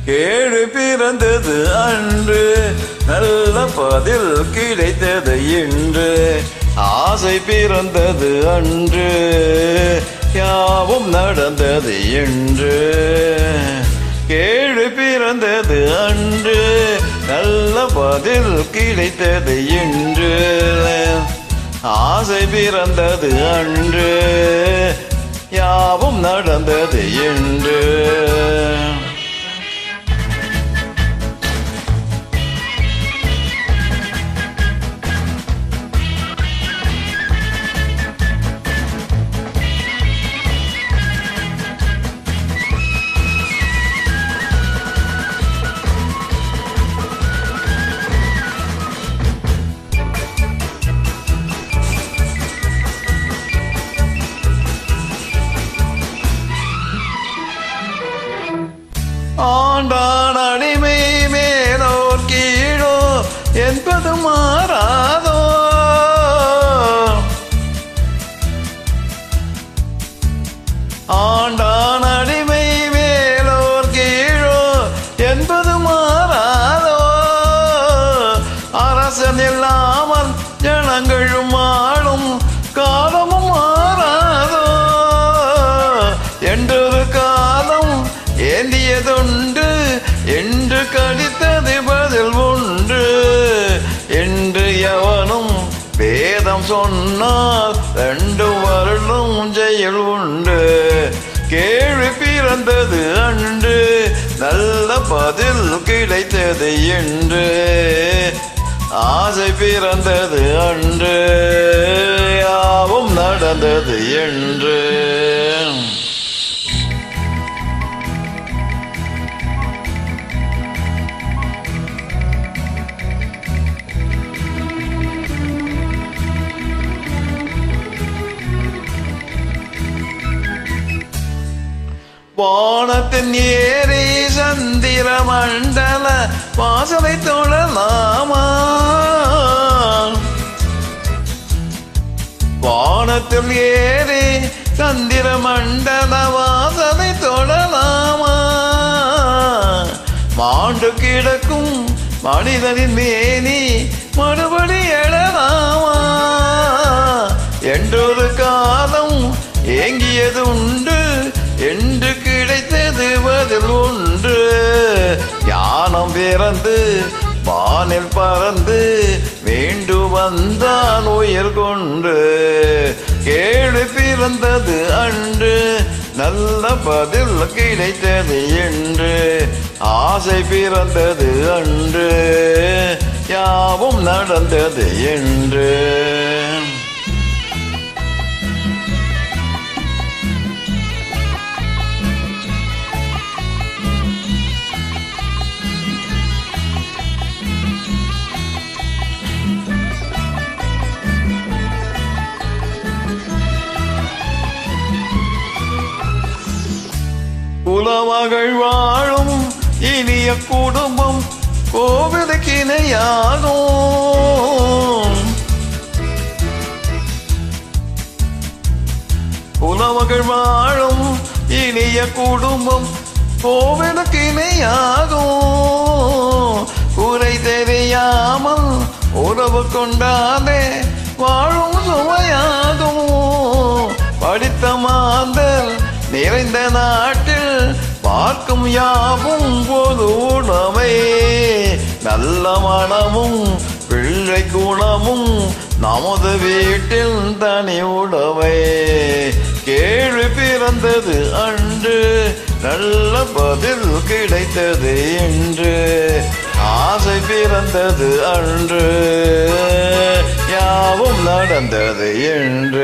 கேடு பிறந்தது அன்று, நல்ல பதில் கிடைத்தது இன்று. ஆசை பிறந்தது அன்று, யாவும் நடந்தது என்று. கேடு பிறந்தது அன்று, நல்ல பதில் கிடைத்தது இன்று. ஆசை பிறந்தது அன்று, யாவும் நடந்தது என்று. ஆண்டான் அடிமை மேலோர் கீழோ என்பது மாறாதோ. ஆண்டான் அடிமை மேலோர் கீழோ என்பது மாறாதோ. அரசன் இல்லாமல் ஜனங்களும் ஆளும் காலமும் மாறாதோ. என்றொரு காலம் ஏந்தியதுண்டு, என்று கடித்தது பதில் உண்டு. என்று எவனும் வேதம் சொன்னால் 2 வருடம் ஜெயில் உண்டு. கேள்வி பிறந்தது அன்று, நல்ல பதில் கிடைத்தது என்று. ஆசை பிறந்தது அன்று, யாவும் நடந்தது என்று. வானத்தின் ஏறி சந்திர மண்டல வாசலை தொழலாமா. வானத்தில் ஏறி சந்திர மண்டல வாசலை தொழலாமா. மாண்டு கிடக்கும் மனிதனின் மேனி மறுபடி எழலாமா. என்றொரு காலம் ஏங்கியது உண்டு, என்று கிடைத்தது பதில் உண்டு. ஞானம் பிறந்து வானில் பறந்து மீண்டு வந்தான் உயிர் கொண்டு. கேடு பிறந்தது அன்று, நல்ல பதில் கிடைத்தது என்று. ஆசை பிறந்தது அன்று, யாவும் நடந்தது என்று. குலமகள் வாழும் இனிய குடும்பம் கோவிலுக்கு இணையாகும். குலமகள் வாழும் இனிய குடும்பம் கோவிலுக்கு இணையாகும். குறை தெரியாமல் உறவு கொண்டாலே வாழும் சுவையாகும். படித்த மாந்தர் நிறைந்த நாட்டில் பார்க்கும் யாவும் பொது உடைமை. நல்ல மனமும் பிள்ளை குணமும் நமது வீட்டில் தனி உடைமை. கேள்வி பிறந்தது அன்று, நல்ல பதில் கிடைத்தது என்று. ஆசை பிறந்தது அன்று, யாவும் நடந்தது. வந்தது என்று